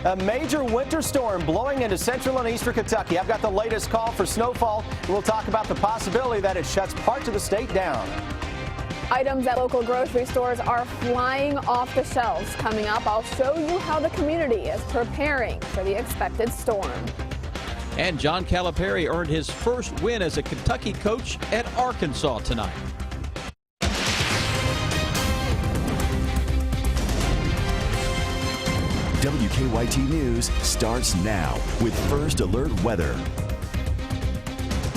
A major winter storm blowing into central and eastern Kentucky. I've got the latest call for snowfall. We'll talk about the possibility that it shuts parts of the state down. Items at local grocery stores are flying off the shelves. Coming up, I'll show you how the community is preparing for the expected storm. And John Calipari earned his first win as a Kentucky coach at Arkansas tonight. WKYT News starts now with First Alert Weather.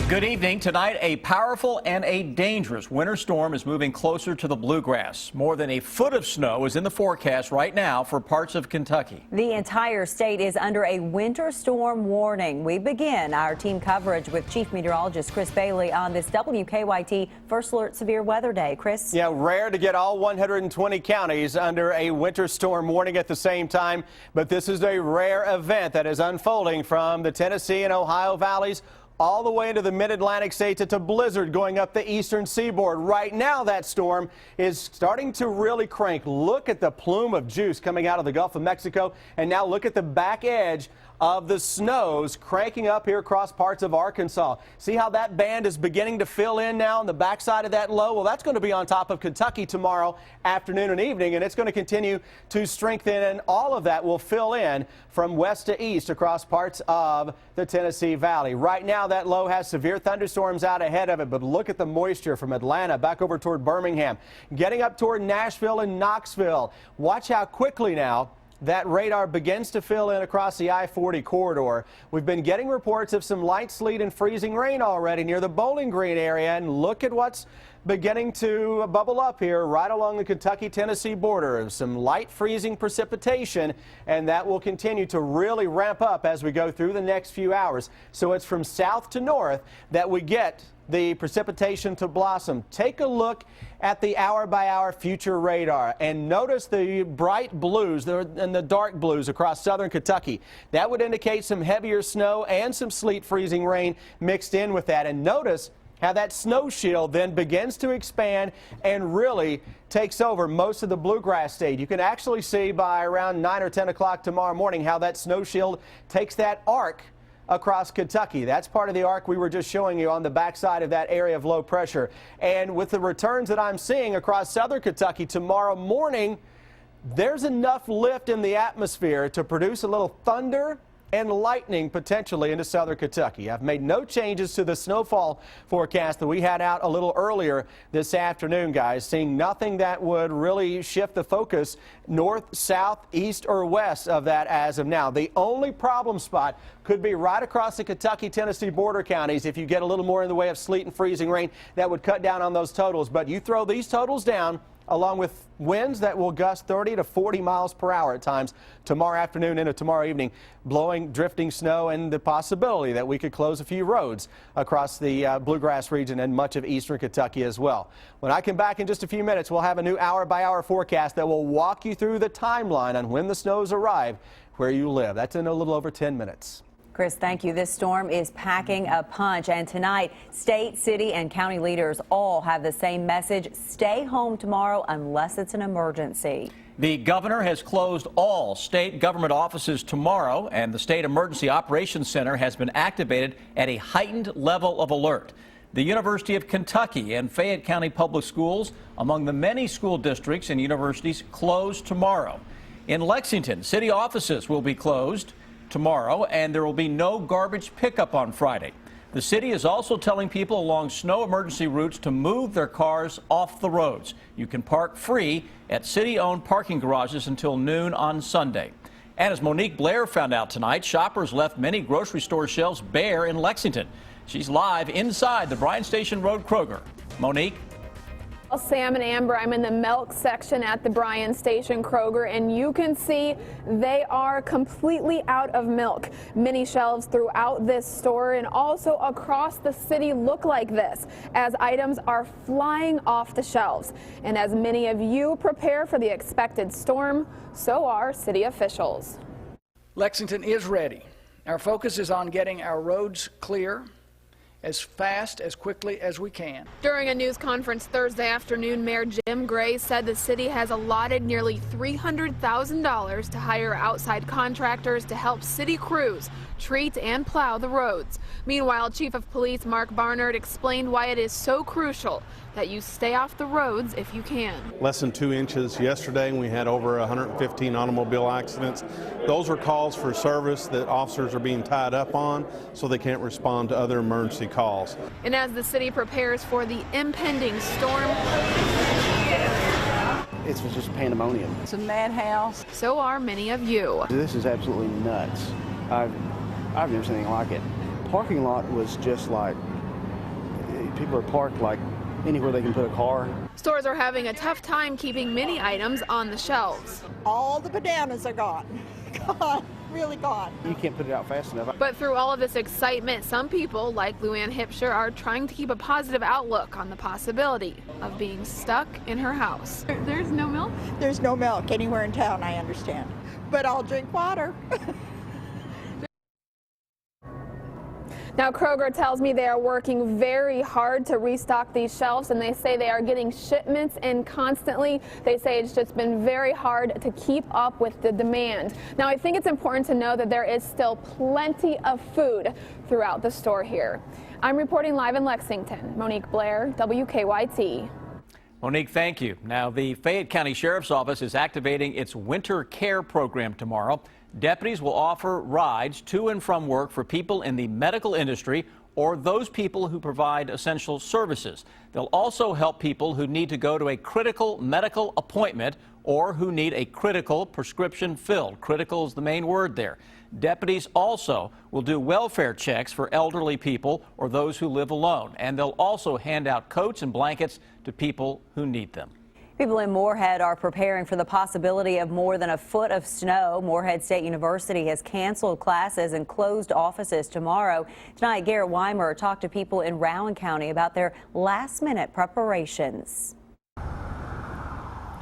Good evening. Tonight, a powerful and a dangerous winter storm is moving closer to the bluegrass. More than a foot of snow is in the forecast right now for parts of Kentucky. The entire state is under a winter storm warning. We begin our team coverage with Chief Meteorologist Chris Bailey on this WKYT First Alert Severe Weather Day. Chris? Yeah, rare to get all 120 counties under a winter storm warning at the same time, but this is a rare event that is unfolding from the Tennessee and Ohio valleys all the way into the mid-Atlantic states. It's a blizzard going up the eastern seaboard. Right now, that storm is starting to really crank. Look at the plume of juice coming out of the Gulf of Mexico, and now look at the back edge of the snows cranking up here across parts of Arkansas. See how that band is beginning to fill in now on the backside of that low? Well, that's going to be on top of Kentucky tomorrow afternoon and evening, and it's going to continue to strengthen, and all of that will fill in from west to east across parts of the Tennessee Valley. Right now, that low has severe thunderstorms out ahead of it, but look at the moisture from Atlanta back over toward Birmingham, getting up toward Nashville and Knoxville. Watch how quickly now that radar begins to fill in across the I-40 corridor. We've been getting reports of some light sleet and freezing rain already near the Bowling Green area, and look at what's beginning to bubble up here right along the Kentucky-Tennessee border. Some light freezing precipitation, and that will continue to really ramp up as we go through the next few hours. So it's from south to north that we get the precipitation to blossom. Take a look at the hour-by-hour future radar and notice the bright blues and the dark blues across southern Kentucky. That would indicate some heavier snow and some sleet freezing rain mixed in with that. And notice how that snow shield then begins to expand and really takes over most of the bluegrass state. You can actually see by around 9 or 10 o'clock tomorrow morning how that snow shield takes that arc across Kentucky. That's part of the arc we were just showing you on the backside of that area of low pressure. And with the returns that I'm seeing across southern Kentucky tomorrow morning, there's enough lift in the atmosphere to produce a little thunder and lightning potentially into southern Kentucky. I've made no changes to the snowfall forecast that we had out a little earlier this afternoon, guys. Seeing nothing that would really shift the focus north, south, east, or west of that as of now. The only problem spot could be right across the Kentucky-Tennessee border counties. If you get a little more in the way of sleet and freezing rain, that would cut down on those totals. But you throw these totals down, along with winds that will gust 30 to 40 miles per hour at times tomorrow afternoon into tomorrow evening, blowing, drifting snow, and the possibility that we could close a few roads across the bluegrass region and much of eastern Kentucky as well. When I come back in just a few minutes, we'll have a new hour-by-hour forecast that will walk you through the timeline on when the snows arrive where you live. That's in a little over 10 minutes. Chris, thank you. This storm is packing a punch, and tonight, state, city, and county leaders all have the same message: stay home tomorrow unless it's an emergency. The governor has closed all state government offices tomorrow, and the State Emergency Operations Center has been activated at a heightened level of alert. The University of Kentucky and Fayette County Public Schools, among the many school districts and universities, closed tomorrow. In Lexington, city offices will be closed tomorrow, and there will be no garbage pickup on Friday. The city is also telling people along snow emergency routes to move their cars off the roads. You can park free at city-owned parking garages until noon on Sunday. And as Monique Blair found out tonight, shoppers left many grocery store shelves bare in Lexington. She's live inside the Bryan Station Road Kroger. Monique? Well, Sam and Amber, I'm in the milk section at the Bryan Station Kroger, and you can see they are completely out of milk. Many shelves throughout this store and also across the city look like this, as items are flying off the shelves. And as many of you prepare for the expected storm, so are city officials. Lexington is ready. Our focus is on getting our roads clear as fast, as quickly as we can. During a news conference Thursday afternoon, Mayor Jim Gray said the city has allotted nearly $300,000 to hire outside contractors to help city crews treat and plow the roads. Meanwhile, Chief of Police Mark Barnard explained why it is so crucial that you stay off the roads if you can. Less than 2 inches yesterday, and we had over 115 automobile accidents. Those are calls for service that officers are being tied up on, so they can't respond to other emergency calls. And as the city prepares for the impending storm, it's just pandemonium. It's a madhouse. So are many of you. This is absolutely nuts. I've never seen anything like it. Parking lot was just like, people are parked like anywhere they can put a car. Stores are having a tough time keeping many items on the shelves. All the bananas are gone. Gone. Really gone. You can't put it out fast enough. But through all of this excitement, some people, like Luann Hipsher, are trying to keep a positive outlook on the possibility of being stuck in her house. There's no milk? There's no milk anywhere in town, I understand. But I'll drink water. Now, Kroger tells me they are working very hard to restock these shelves, and they say they are getting shipments in constantly. They say it's just been very hard to keep up with the demand. Now, I think it's important to know that there is still plenty of food throughout the store here. I'm reporting live in Lexington. Monique Blair, WKYT. Monique, thank you. Now, the Fayette County Sheriff's Office is activating its winter care program tomorrow. Deputies will offer rides to and from work for people in the medical industry or those people who provide essential services. They'll also help people who need to go to a critical medical appointment or who need a critical prescription filled. Critical is the main word there. Deputies also will do welfare checks for elderly people or those who live alone, and they'll also hand out coats and blankets to people who need them. People in Moorhead are preparing for the possibility of more than a foot of snow. Moorhead State University has canceled classes and closed offices tomorrow. Tonight, Garrett Weimer talked to people in Rowan County about their last-minute preparations.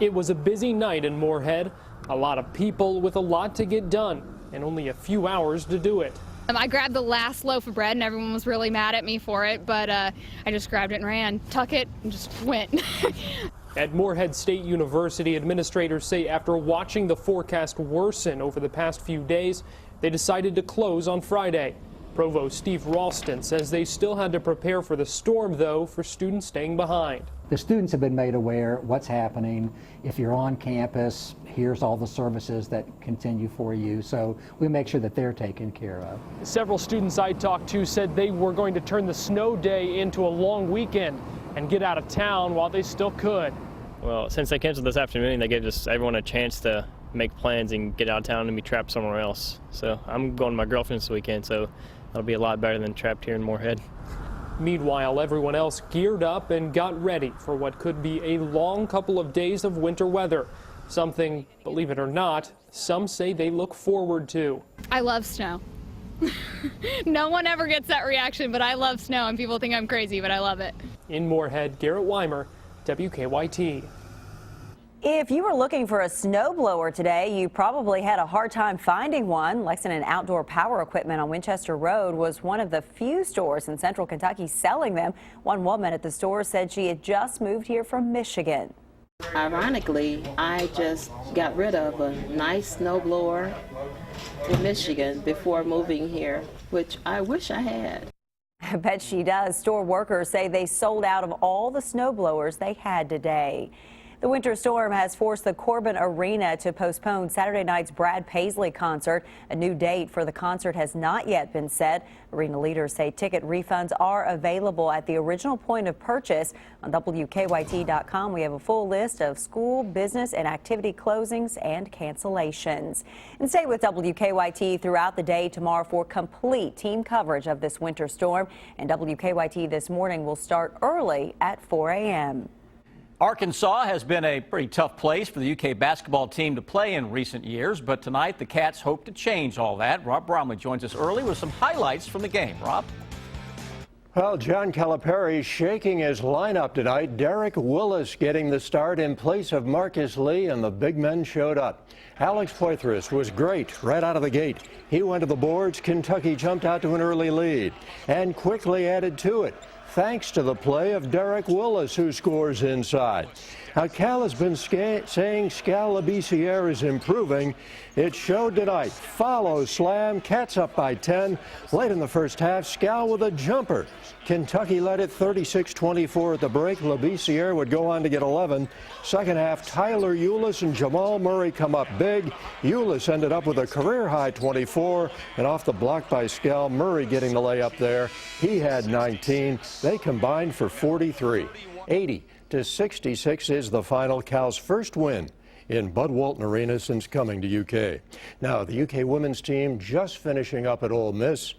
It was a busy night in Moorhead. A lot of people with a lot to get done and only a few hours to do it. I grabbed the last loaf of bread and everyone was really mad at me for it, but I just grabbed it and ran, tuck it, and just went. At Moorhead State University, administrators say after watching the forecast worsen over the past few days, they decided to close on Friday. Provost Steve Ralston says they still had to prepare for the storm, though, for students staying behind. The students have been made aware what's happening. If you're on campus, here's all the services that continue for you. So we make sure that they're taken care of. Several students I talked to said they were going to turn the snow day into a long weekend and get out of town while they still could. Well, since they canceled this afternoon, they gave everyone a chance to make plans and get out of town and be trapped somewhere else. So I'm going to my girlfriend's this weekend, so that'll be a lot better than trapped here in Moorhead. Meanwhile, everyone else geared up and got ready for what could be a long couple of days of winter weather. Something, believe it or not, some say they look forward to. I love snow. No one ever gets that reaction, but I love snow, and people think I'm crazy, but I love it. In Moorhead, Garrett Weimer, WKYT. If you were looking for a snowblower today, you probably had a hard time finding one. Lexington Outdoor Power Equipment on Winchester Road was one of the few stores in central Kentucky selling them. One woman at the store said she had just moved here from Michigan. Ironically, I just got rid of a nice snowblower in Michigan before moving here, which I wish I had. I bet she does. Store workers say they sold out of all the snowblowers they had today. The winter storm has forced the Corbin Arena to postpone Saturday night's Brad Paisley concert. A new date for the concert has not yet been set. Arena leaders say ticket refunds are available at the original point of purchase. On WKYT.com, we have a full list of school, business, and activity closings and cancellations. And stay with WKYT throughout the day tomorrow for complete team coverage of this winter storm. And WKYT this morning will start early at 4 a.m. Arkansas has been a pretty tough place for the UK basketball team to play in recent years, but tonight the Cats hope to change all that. Rob Bromley joins us early with some highlights from the game. Rob? Well, John Calipari shaking his lineup tonight. Derek Willis getting the start in place of Marcus Lee, and the big men showed up. Alex Poitras was great right out of the gate. He went to the boards. Kentucky jumped out to an early lead and quickly added to it, thanks to the play of Derek Willis, who scores inside. Now, Cal has been saying Scal Labissiere is improving. It showed tonight. Follow slam, Cats up by 10. Late in the first half, Scal with a jumper. Kentucky led it 36-24 at the break. Labissiere would go on to get 11. Second half, Tyler Eulis and Jamal Murray come up big. Eulis ended up with a career-high 24, and off the block by Scal, Murray getting the layup there. He had 19. They combined for 43. 80-66 is the final. Cal's first win in Bud Walton Arena since coming to UK. Now, the UK women's team just finishing up at Ole Miss,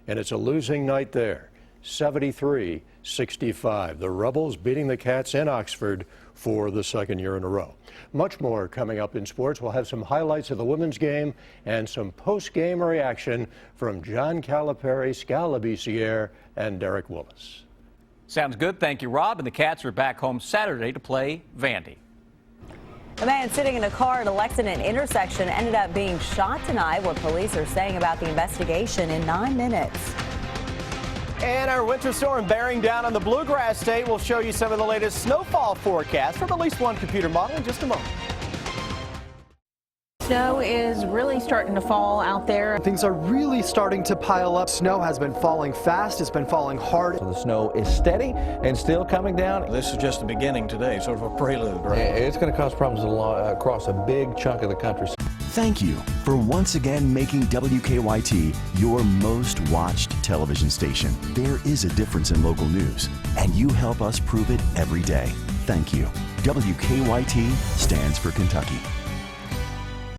and it's a losing night there. 73-65. The Rebels beating the Cats in Oxford for the second year in a row. Much more coming up in sports. We'll have some highlights of the women's game and some post-game reaction from John Calipari, Scal Labissiere, and Derek Willis. Sounds good. Thank you, Rob. And the Cats are back home Saturday to play Vandy. A man sitting in a car at a Lexington intersection ended up being shot tonight. What police are saying about the investigation in 9 minutes. And our winter storm bearing down on the Bluegrass State. We'll show you some of the latest snowfall forecasts from at least one computer model in just a moment. Snow is really starting to fall out there. Things are really starting to pile up. Snow has been falling fast. It's been falling hard. So the snow is steady and still coming down. This is just the beginning today, sort of a prelude, right? It's going to cause problems across a big chunk of the country. Thank you for once again making WKYT your most watched television station. There is a difference in local news, and you help us prove it every day. Thank you. WKYT stands for Kentucky.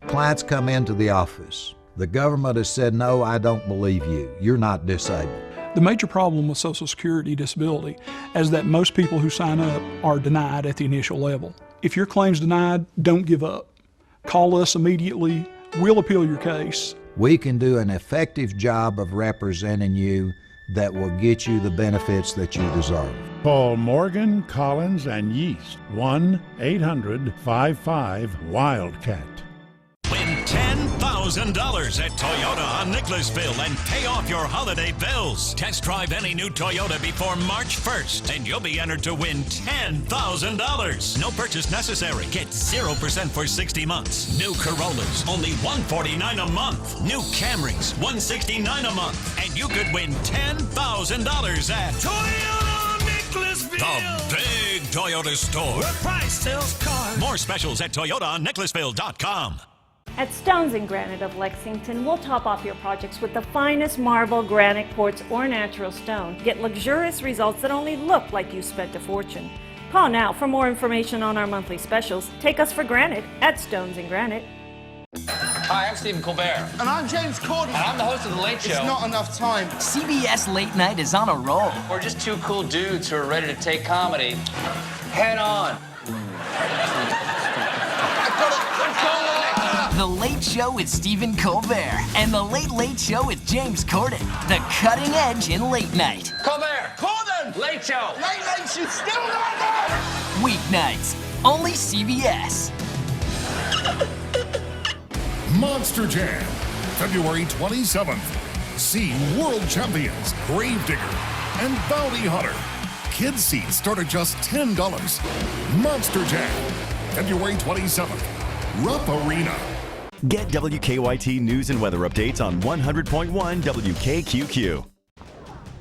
Clients come into the office. The government has said, no, I don't believe you. You're not disabled. The major problem with Social Security disability is that most people who sign up are denied at the initial level. If your claim's denied, don't give up. Call us immediately. We'll appeal your case. We can do an effective job of representing you that will get you the benefits that you deserve. Call Morgan, Collins, and Yeast, 1-800-55-WILDCAT. Win $10,000 at Toyota on Nicholasville and pay off your holiday bills. Test drive any new Toyota before March 1st, and you'll be entered to win $10,000. No purchase necessary. Get 0% for 60 months. New Corollas, only $149 a month. New Camrys, $169 a month. And you could win $10,000 at Toyota Nicholasville. The big Toyota store. Where price sells cars. More specials at ToyotaNicholasville.com. At Stones and Granite of Lexington, we'll top off your projects with the finest marble, granite, quartz, or natural stone. Get luxurious results that only look like you spent a fortune. Call now for more information on our monthly specials. Take us for granted at Stones and Granite. Hi, I'm Stephen Colbert. And I'm James Corden. And I'm the host of The Late Show. It's not enough time. CBS Late Night is on a roll. We're just two cool dudes who are ready to take comedy head on. The Late Show with Stephen Colbert and The Late Late Show with James Corden. The cutting edge in late night. Colbert! Corden! Late Show! Late Late Show, still not there! Weeknights, only CBS. Monster Jam, February 27th. See world champions Gravedigger and Bounty Hunter. Kids seats start at just $10. Monster Jam, February 27th. Rupp Arena. Get WKYT news and weather updates on 100.1 WKQQ.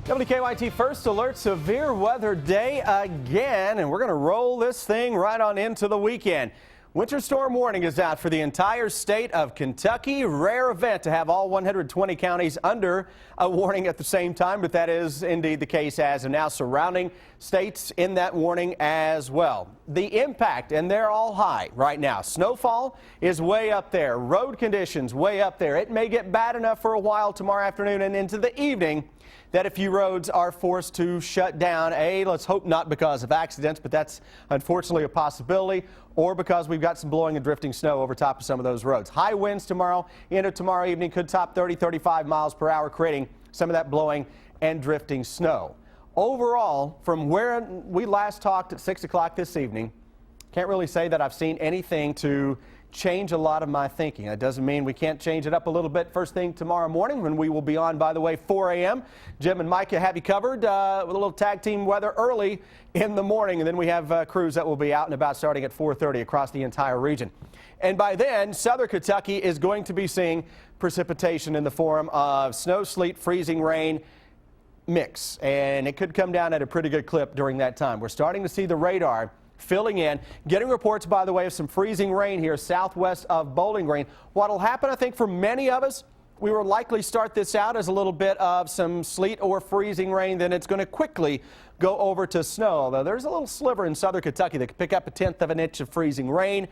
WKYT First Alert, severe weather day again, and we're going to roll this thing right on into the weekend. Winter storm warning is out for the entire state of Kentucky. Rare event to have all 120 counties under a warning at the same time, but that is indeed the case as of now. Surrounding states in that warning as well. The impact, and they're all high right now. Snowfall is way up there. Road conditions way up there. It may get bad enough for a while tomorrow afternoon and into the evening that a few roads are forced to shut down. Let's hope not because of accidents, but that's unfortunately a possibility, or because we've got some blowing and drifting snow over top of some of those roads. High winds tomorrow into tomorrow evening could top 30-35 miles per hour, creating some of that blowing and drifting snow. Overall, from where we last talked at 6 o'clock this evening, can't really say that I've seen anything to change a lot of my thinking. That doesn't mean we can't change it up a little bit first thing tomorrow morning when we will be on, by the way, 4 a.m. Jim and Micah have you covered with a little tag team weather early in the morning, and then we have crews that will be out and about starting at 4:30 across the entire region. And by then, southern Kentucky is going to be seeing precipitation in the form of snow, sleet, freezing rain mix, and it could come down at a pretty good clip during that time. We're starting to see the radar filling in, getting reports, by the way, of some freezing rain here southwest of Bowling Green. What will happen, I think, for many of us, we will likely start this out as a little bit of some sleet or freezing rain, then it's going to quickly go over to snow, although there's a little sliver in southern Kentucky that could pick up 1/10 of an inch of freezing rain.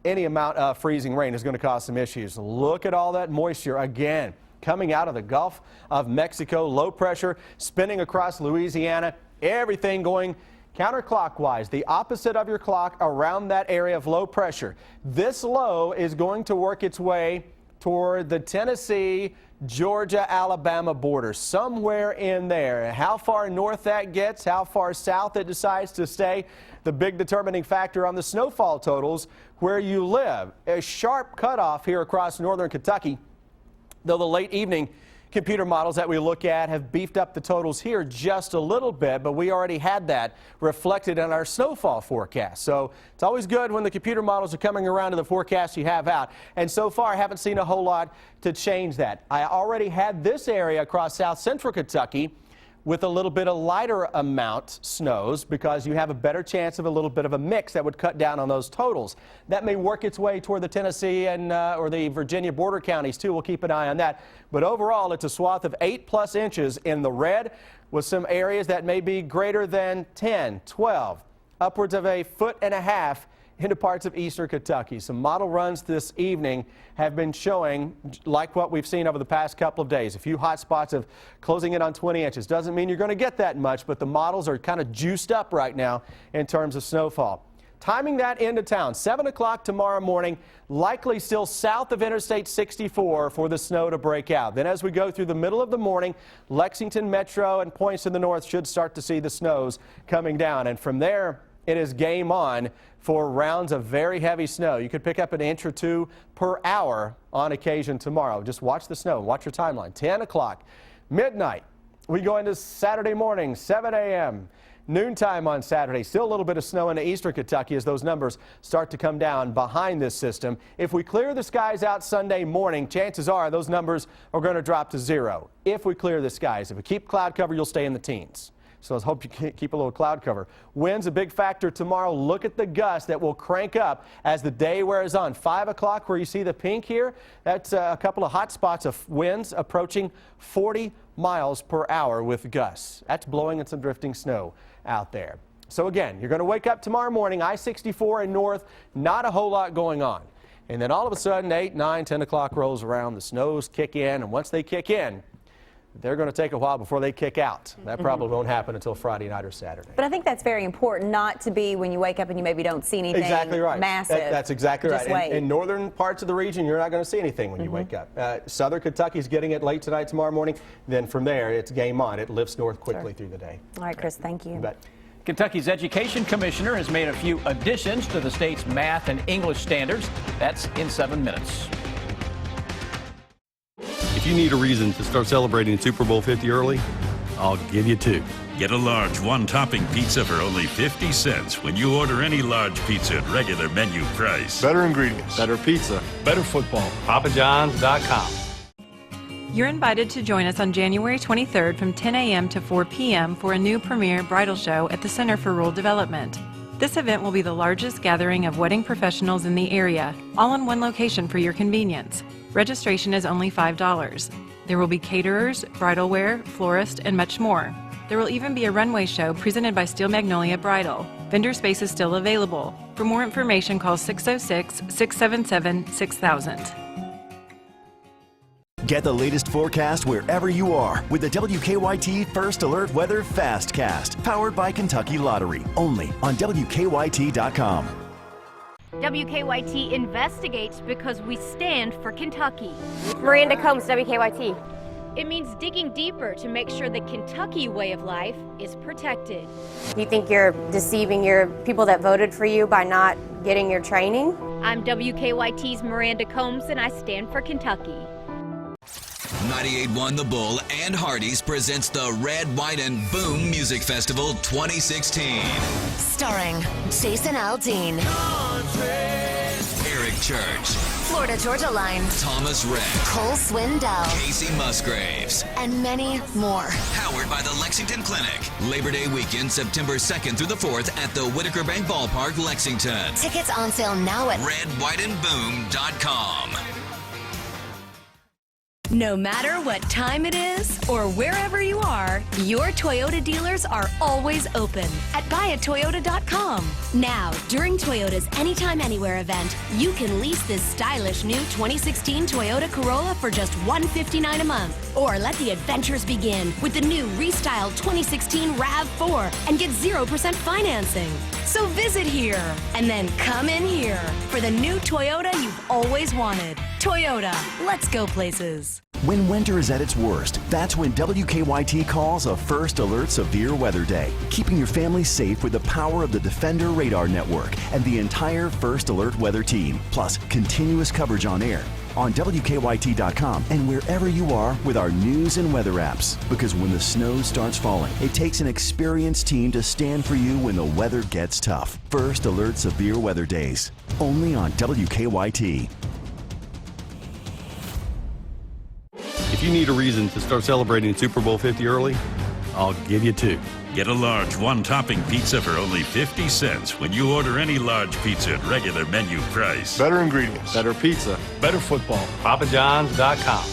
Any amount of freezing rain is going to cause some issues. Look at all that moisture again coming out of the Gulf of Mexico. Low pressure spinning across Louisiana, everything going counterclockwise, the opposite of your clock around that area of low pressure. This low is going to work its way toward the Tennessee, Georgia, Alabama border, somewhere in there. How far north that gets, how far south it decides to stay, the big determining factor on the snowfall totals where you live. A sharp cutoff here across northern Kentucky, though the late evening computer models that we look at have beefed up the totals here just a little bit, but we already had that reflected in our snowfall forecast. So it's always good when the computer models are coming around to the forecast you have out. And so far, I haven't seen a whole lot to change that. I already had this area across south central Kentucky with a little bit of lighter amount snows because you have a better chance of a little bit of a mix that would cut down on those totals. That may work its way toward the Tennessee and or the Virginia border counties too. We'll keep an eye on that. But overall, it's a swath of 8+ inches in the red with some areas that may be greater than 10, 12, upwards of 1.5 feet into parts of eastern Kentucky. Some model runs this evening have been showing like what we've seen over the past couple of days. A few hot spots of closing in on 20 inches. Doesn't mean you're going to get that much, but the models are kind of juiced up right now in terms of snowfall. Timing that into town, 7 o'clock tomorrow morning, likely still south of Interstate 64 for the snow to break out. Then as we go through the middle of the morning, Lexington Metro and points in the north should start to see the snows coming down. And from there, it is game on for rounds of very heavy snow. You could pick up 1 inch or 2 per hour on occasion tomorrow. Just watch the snow. Watch your timeline. 10 o'clock, midnight. We go into Saturday morning, 7 a.m. Noontime on Saturday. Still a little bit of snow into eastern Kentucky as those numbers start to come down behind this system. If we clear the skies out Sunday morning, chances are those numbers are going to drop to 0. If we clear the skies. If we keep cloud cover, you'll stay in the teens. So let's hope you keep a little cloud cover. Wind's a big factor tomorrow. Look at the gusts that will crank up as the day wears on. 5 o'clock where you see the pink here, that's a couple of hot spots of winds approaching 40 miles per hour with gusts. That's blowing in some drifting snow out there. So again, you're going to wake up tomorrow morning, I-64 and north, not a whole lot going on. And then all of a sudden, 8, 9, 10 o'clock rolls around, the snows kick in, and once they kick in, they're going to take a while before they kick out. That probably won't happen until Friday night or Saturday. But I think that's very important not to be when you wake up and you maybe don't see anything exactly right. massive. That's exactly Just right. wait. In northern parts of the region, you're not going to see anything when you wake up. Southern Kentucky's getting it late tonight, tomorrow morning. Then from there, it's game on. It lifts north quickly through the day. All right, Chris, thank you. You bet. Kentucky's Education Commissioner has made a few additions to the state's math and English standards. That's in 7 minutes. If you need a reason to start celebrating Super Bowl 50 early, I'll give you 2. Get a large one-topping pizza for only 50 cents when you order any large pizza at regular menu price. Better ingredients, better pizza, better football. PapaJohns.com. You're invited to join us on January 23rd from 10 a.m. to 4 p.m. for a new premier bridal show at the Center for Rural Development. This event will be the largest gathering of wedding professionals in the area, all in one location for your convenience. Registration is only $5. There will be caterers, bridal wear, florist, and much more. There will even be a runway show presented by Steel Magnolia Bridal. Vendor space is still available. For more information, call 606-677-6000. Get the latest forecast wherever you are with the WKYT First Alert Weather Fastcast, powered by Kentucky Lottery, only on WKYT.com. WKYT investigates because we stand for Kentucky. Miranda Combs, WKYT. It means digging deeper to make sure the Kentucky way of life is protected. You think you're deceiving your people that voted for you by not getting your training? I'm WKYT's Miranda Combs, and I stand for Kentucky. 98.1 The Bull and Hardee's presents the Red, White, and Boom Music Festival 2016. Starring Jason Aldean, Eric Church, Florida Georgia Line, Thomas Rhett, Cole Swindell, Casey Musgraves, and many more. Powered by the Lexington Clinic. Labor Day weekend, September 2nd through the 4th at the Whitaker Bank Ballpark, Lexington. Tickets on sale now at redwhiteandboom.com. No matter what time it is or wherever you are, your Toyota dealers are always open at buyatoyota.com. Now, during Toyota's Anytime Anywhere event, you can lease this stylish new 2016 Toyota Corolla for just $159 a month. Or let the adventures begin with the new restyled 2016 RAV4 and get 0% financing. So visit here and then come in here for the new Toyota you've always wanted. Toyota, let's go places. When winter is at its worst, that's when WKYT calls a First Alert Severe Weather Day, keeping your family safe with the power of the Defender Radar Network and the entire First Alert Weather team, plus continuous coverage on air, on WKYT.com, and wherever you are with our news and weather apps. Because when the snow starts falling, it takes an experienced team to stand for you when the weather gets tough. First Alert Severe Weather Days, only on WKYT. If you need a reason to start celebrating Super Bowl 50 early, I'll give you two. Get a large one-topping pizza for only 50 cents when you order any large pizza at regular menu price. Better ingredients. Better pizza. Better football. PapaJohns.com.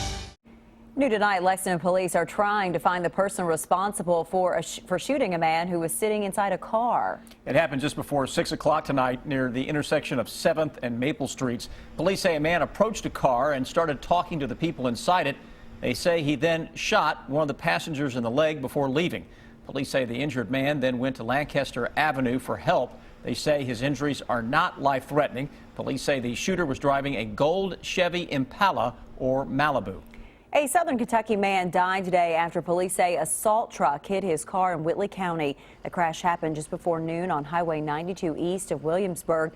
New tonight, Lexington police are trying to find the person responsible for shooting a man who was sitting inside a car. It happened just before 6 o'clock tonight near the intersection of 7th and Maple Streets. Police say a man approached a car and started talking to the people inside it. They say he then shot one of the passengers in the leg before leaving. Police say the injured man then went to Lancaster Avenue for help. They say his injuries are not life-threatening. Police say the shooter was driving a gold Chevy Impala or Malibu. A Southern Kentucky man died today after police say a salt truck hit his car in Whitley County. The crash happened just before noon on Highway 92 east of Williamsburg.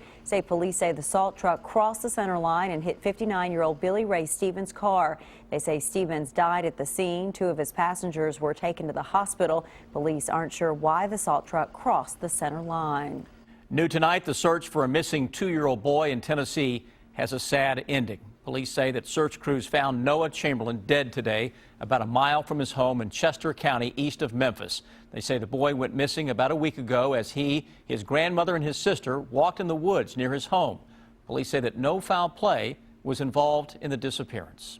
Police say the salt truck crossed the center line and hit 59-year-old Billy Ray Stevens' car. They say Stevens died at the scene. Two of his passengers were taken to the hospital. Police aren't sure why the salt truck crossed the center line. New tonight, the search for a missing 2-year-old boy in Tennessee has a sad ending. Police say that search crews found Noah Chamberlain dead today about a mile from his home in Chester County east of Memphis. They say the boy went missing about a week ago as he, his grandmother, and his sister walked in the woods near his home. Police say that no foul play was involved in the disappearance.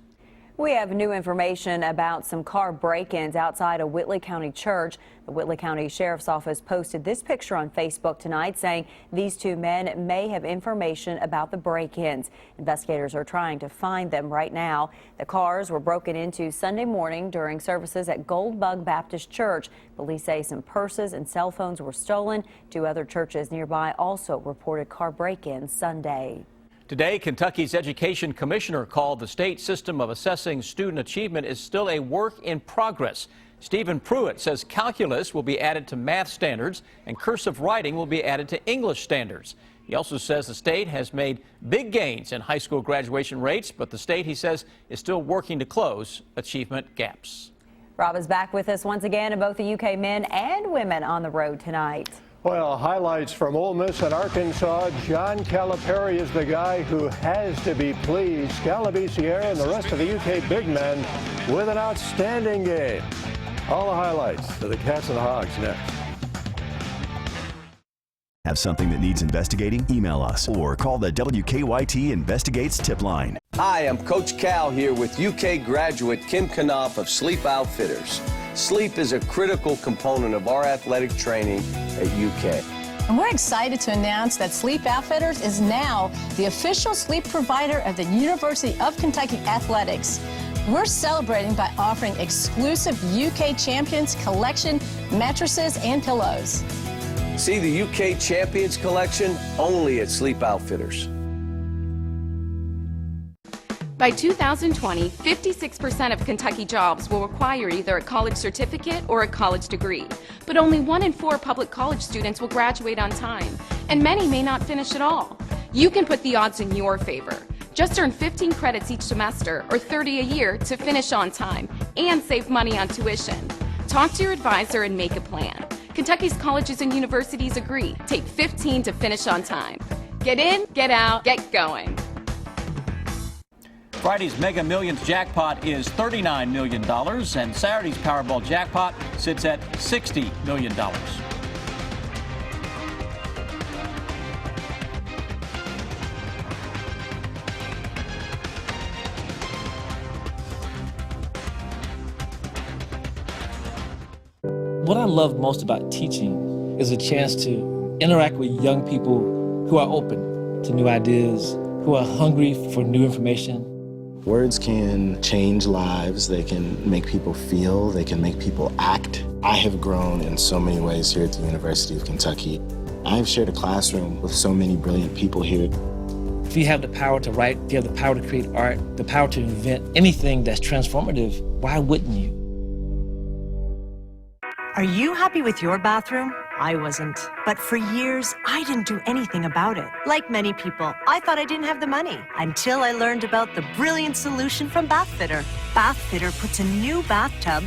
We have new information about some car break-ins outside a Whitley County church. The Whitley County Sheriff's Office posted this picture on Facebook tonight saying these two men may have information about the break-ins. Investigators are trying to find them right now. The cars were broken into Sunday morning during services at Goldbug Baptist Church. Police say some purses and cell phones were stolen. Two other churches nearby also reported car break-ins Sunday. Today, Kentucky's Education Commissioner called the state system of assessing student achievement is still a work in progress. Stephen Pruitt says calculus will be added to math standards and cursive writing will be added to English standards. He also says the state has made big gains in high school graduation rates, but the state, he says, is still working to close achievement gaps. Rob is back with us once again, and both the UK men and women on the road tonight. Well, highlights from Ole Miss and Arkansas. John Calipari is the guy who has to be pleased. Calabisiere and the rest of the UK big men with an outstanding game. All the highlights to the Cats and the Hogs next. Have something that needs investigating? Email us or call the WKYT Investigates tip line. Hi, I'm Coach Cal here with UK graduate Kim Knopf of Sleep Outfitters. Sleep is a critical component of our athletic training at UK. And we're excited to announce that Sleep Outfitters is now the official sleep provider of the University of Kentucky Athletics. We're celebrating by offering exclusive UK Champions Collection mattresses and pillows. See the UK Champions Collection only at Sleep Outfitters. By 2020, 56% of Kentucky jobs will require either a college certificate or a college degree. But only 1 in 4 public college students will graduate on time, and many may not finish at all. You can put the odds in your favor. Just earn 15 credits each semester, or 30 a year, to finish on time and save money on tuition. Talk to your advisor and make a plan. Kentucky's colleges and universities agree. Take 15 to finish on time. Get in, get out, get going. Friday's Mega Millions jackpot is $39 million, and Saturday's Powerball jackpot sits at $60 million. What I love most about teaching is a chance to interact with young people who are open to new ideas, who are hungry for new information. Words can change lives, they can make people feel, they can make people act. I have grown in so many ways here at the University of Kentucky. I have shared a classroom with so many brilliant people here. If you have the power to write, if you have the power to create art, the power to invent anything that's transformative, why wouldn't you? Are you happy with your bathroom? I wasn't. But for years, I didn't do anything about it. Like many people, I thought I didn't have the money until I learned about the brilliant solution from Bathfitter. Bathfitter puts a new bathtub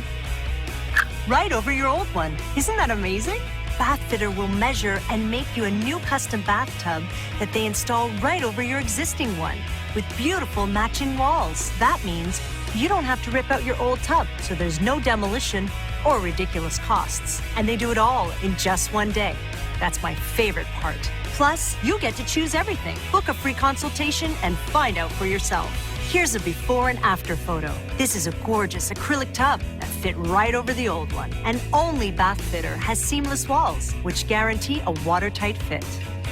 right over your old one. Isn't that amazing? Bathfitter will measure and make you a new custom bathtub that they install right over your existing one with beautiful matching walls. That means you don't have to rip out your old tub, so there's no demolition or ridiculous costs. And they do it all in just one day. That's my favorite part. Plus, you get to choose everything. Book a free consultation and find out for yourself. Here's a before and after photo. This is a gorgeous acrylic tub that fit right over the old one. And only Bathfitter has seamless walls, which guarantee a watertight fit.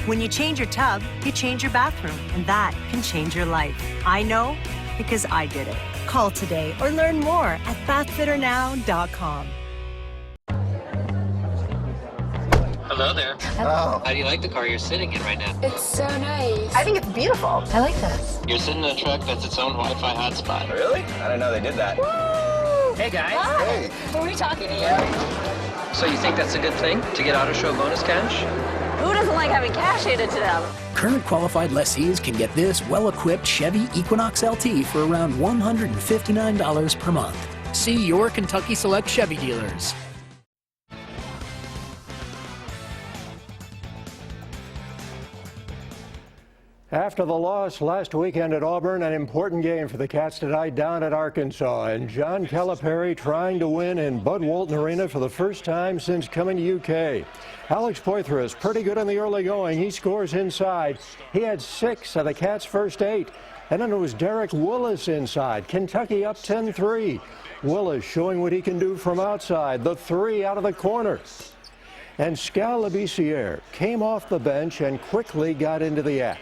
When you change your tub, you change your bathroom, and that can change your life. I know because I did it. Call today or learn more at bathfitternow.com. Hello there. Hello. How do you like the car you're sitting in right now? It's so nice. I think it's beautiful. I like this. You're sitting in a truck that's its own Wi-Fi hotspot. Really? I didn't know they did that. Woo! Hey guys. Hi. Hey. Who are we talking to? So you think that's a good thing to get auto show bonus cash? Who doesn't like having cash handed to them? Current qualified lessees can get this well-equipped Chevy Equinox LT for around $159 per month. See your Kentucky Select Chevy dealers. After the loss last weekend at Auburn, an important game for the Cats tonight down at Arkansas. And John Calipari trying to win in Bud Walton Arena for the first time since coming to UK. Alex Poitras pretty good in the early going. He scores inside. He had 6 of the Cats' first 8. And then it was Derek Willis inside. Kentucky up 10-3. Willis showing what he can do from outside. The 3 out of the corner. And Scal Labissiere came off the bench and quickly got into the act.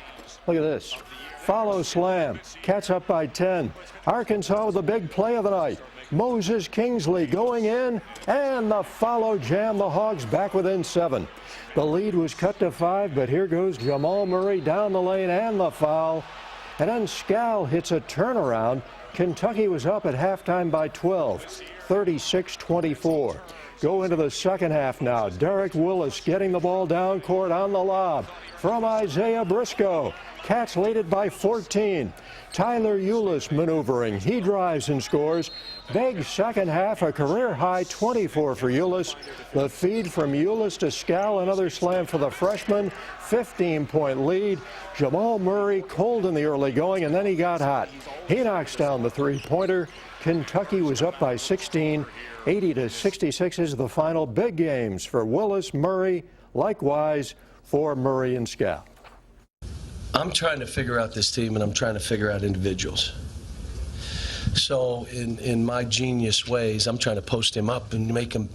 Look at this. Follow slam. Cats up by 10. Arkansas with the big play of the night. Moses Kingsley going in, and the follow jam. The Hogs back within 7. The lead was cut to 5, but here goes Jamal Murray down the lane and the foul. And then Scal hits a turnaround. Kentucky was up at halftime by 12, 36-24. Go into the second half now. Derek Willis getting the ball down court on the lob from Isaiah Briscoe. Cats lead it by 14. Tyler Eulis maneuvering. He drives and scores. Big second half, a career-high 24 for Eulis. The feed from Eulis to Scal, another slam for the freshman. 15-point lead. Jamal Murray cold in the early going, and then he got hot. He knocks down the three-pointer. Kentucky was up by 16. 80-66 is the final. Big games for Willis, Murray, likewise for Murray and Scal. I'm trying to figure out this team, and I'm trying to figure out individuals. So in my genius ways, I'm trying to post him up and make him,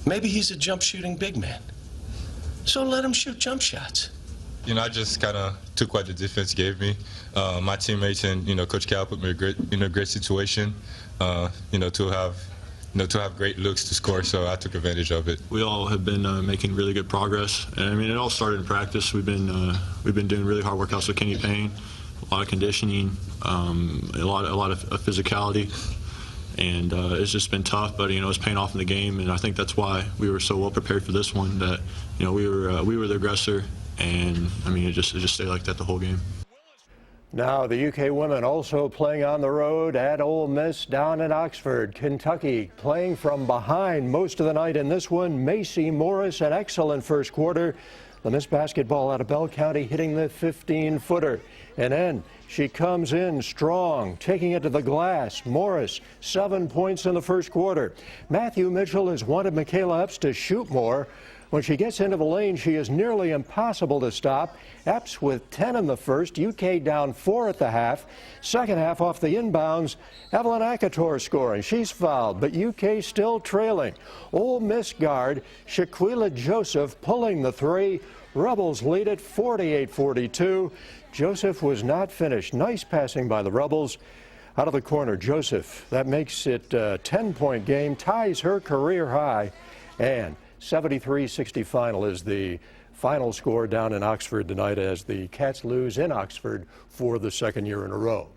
maybe he's a jump shooting big man. So let him shoot jump shots. You know, I just kind of took what the defense gave me. My teammates and, Coach Cal put me in a great situation, to have great looks to score, so I took advantage of it. We all have been making really good progress, and I mean, it all started in practice. We've been doing really hard workouts with Kenny Payne. a lot of conditioning, a lot of physicality, and it's just been tough. But it's paying off in the game, and I think that's why we were so well prepared for this one. That we were the aggressor, and I mean it just stayed like that the whole game. Now the UK women also playing on the road at Ole Miss down in Oxford. Kentucky playing from behind most of the night in this one. Macy Morris, an excellent first quarter. The Miss basketball out of Bell County hitting the 15-footer. And then she comes in strong, taking it to the glass. Morris, 7 points in the first quarter. Matthew Mitchell has wanted Michaela Epps to shoot more. When she gets into the lane, she is nearly impossible to stop. Epps with 10 in the first, UK down 4 at the half. Second half off the inbounds, Evelyn Akator scoring. She's fouled, but UK still trailing. Ole Miss guard Shaquila Joseph pulling the three. Rebels lead it 48-42. Joseph was not finished. Nice passing by the Rebels. Out of the corner, Joseph. That makes it a 10-point game, ties her career high, and 73-60 final is the final score down in Oxford tonight as the Cats lose in Oxford for the second year in a row.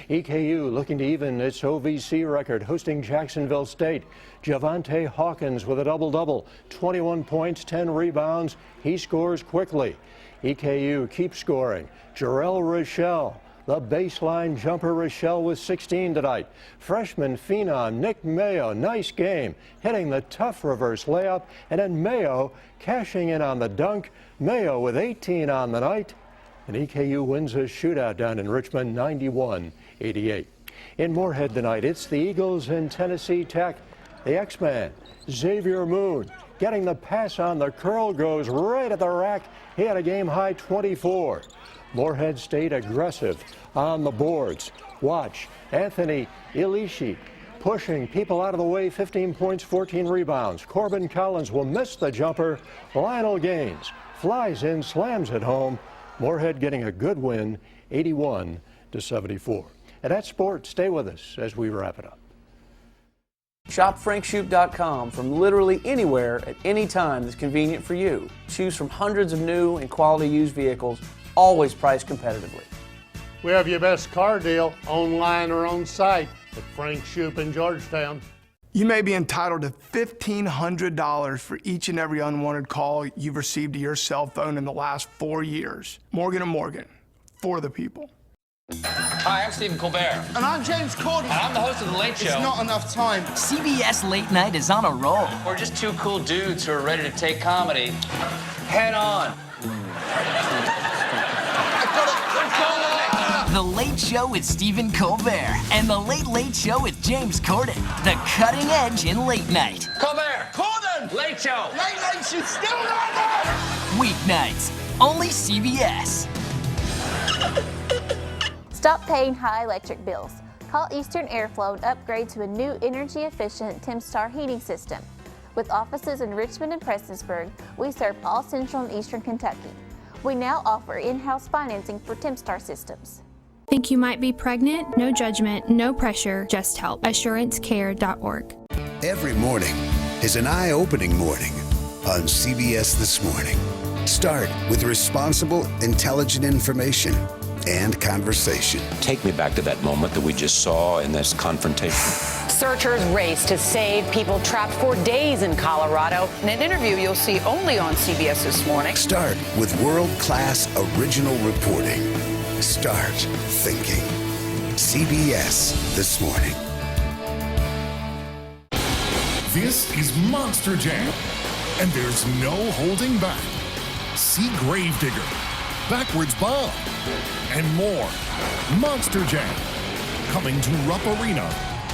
EKU looking to even its OVC record, hosting Jacksonville State. Javante Hawkins with a double-double, 21 points, 10 rebounds. He scores quickly. EKU keeps scoring. Jarrell Rochelle, the baseline jumper. Rochelle with 16 tonight. Freshman phenom Nick Mayo, nice game, hitting the tough reverse layup, and then Mayo cashing in on the dunk. Mayo with 18 on the night, and EKU wins a shootout down in Richmond, 91-88. In Moorhead tonight, it's the Eagles and Tennessee Tech. The X-Man, Xavier Moon, getting the pass on the curl, goes right at the rack. He had a game-high 24. Moorhead State aggressive on the boards. Watch Anthony Ilishi pushing people out of the way, 15 points, 14 rebounds. Corbin Collins will miss the jumper. Lionel Gaines flies in, slams it home. Moorhead getting a good win, 81-74. And that's sports. Stay with us as we wrap it up. Shop FrankShoop.com from literally anywhere at any time that's convenient for you. Choose from hundreds of new and quality used vehicles, always priced competitively. We have your best car deal online or on site at Frank Shoop in Georgetown. You may be entitled to $1,500 for each and every unwanted call you've received to your cell phone in the last 4 years. Morgan & Morgan, for the people. Hi, I'm Stephen Colbert. And I'm James Corden. And I'm the host of The Late Show. It's not enough time. CBS Late Night is on a roll. We're just two cool dudes who are ready to take comedy head on. The Late Show with Stephen Colbert and The Late Late Show with James Corden. The cutting edge in late night. Colbert! Corden! Late Show! Late Night should still run there! Weeknights, only CBS. Stop paying high electric bills. Call Eastern Airflow and upgrade to a new energy-efficient Timstar heating system. With offices in Richmond and Prestonsburg, we serve all central and eastern Kentucky. We now offer in-house financing for Timstar systems. Think you might be pregnant? No judgment, no pressure, just help. AssuranceCare.org. Every morning is an eye-opening morning on CBS This Morning. Start with responsible, intelligent information and conversation. Take me back to that moment that we just saw in this confrontation. Searchers race to save people trapped for days in Colorado. In an interview you'll see only on CBS This Morning. Start with world-class original reporting. Start thinking. CBS This Morning. This is Monster Jam, and there's no holding back. See Gravedigger, Backwards Bomb, and more. Monster Jam, coming to Rupp Arena,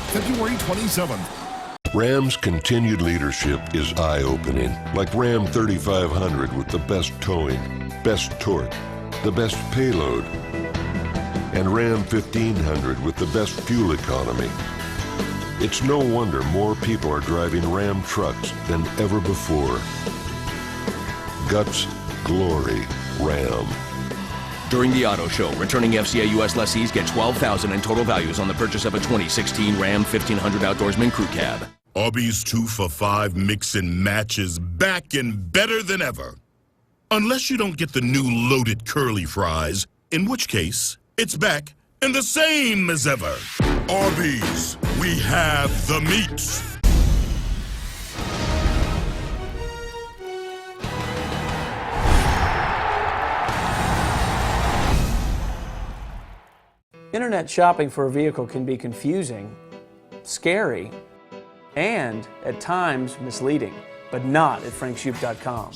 February 27th. Ram's continued leadership is eye-opening, like Ram 3500 with the best towing, best torque, the best payload, and Ram 1500 with the best fuel economy. It's no wonder more people are driving Ram trucks than ever before. Guts, glory, Ram. During the auto show, returning FCA U.S. lessees get $12,000 in total values on the purchase of a 2016 Ram 1500 Outdoorsman Crew Cab. Arby's 2 for $5 mix and match is back and better than ever. Unless you don't get the new loaded curly fries, in which case, It's back and the same as ever. Arby's, we have the meats. Internet shopping for a vehicle can be confusing, scary, and at times misleading, but not at frankshoop.com.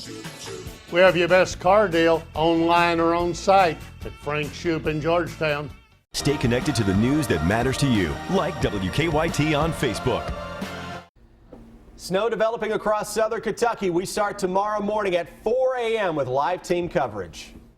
We have your best car deal online or on site at Frank Shoop in Georgetown. Stay connected to the news that matters to you, like WKYT on Facebook. Snow developing across southern Kentucky. We start tomorrow morning at 4 a.m. with live team coverage.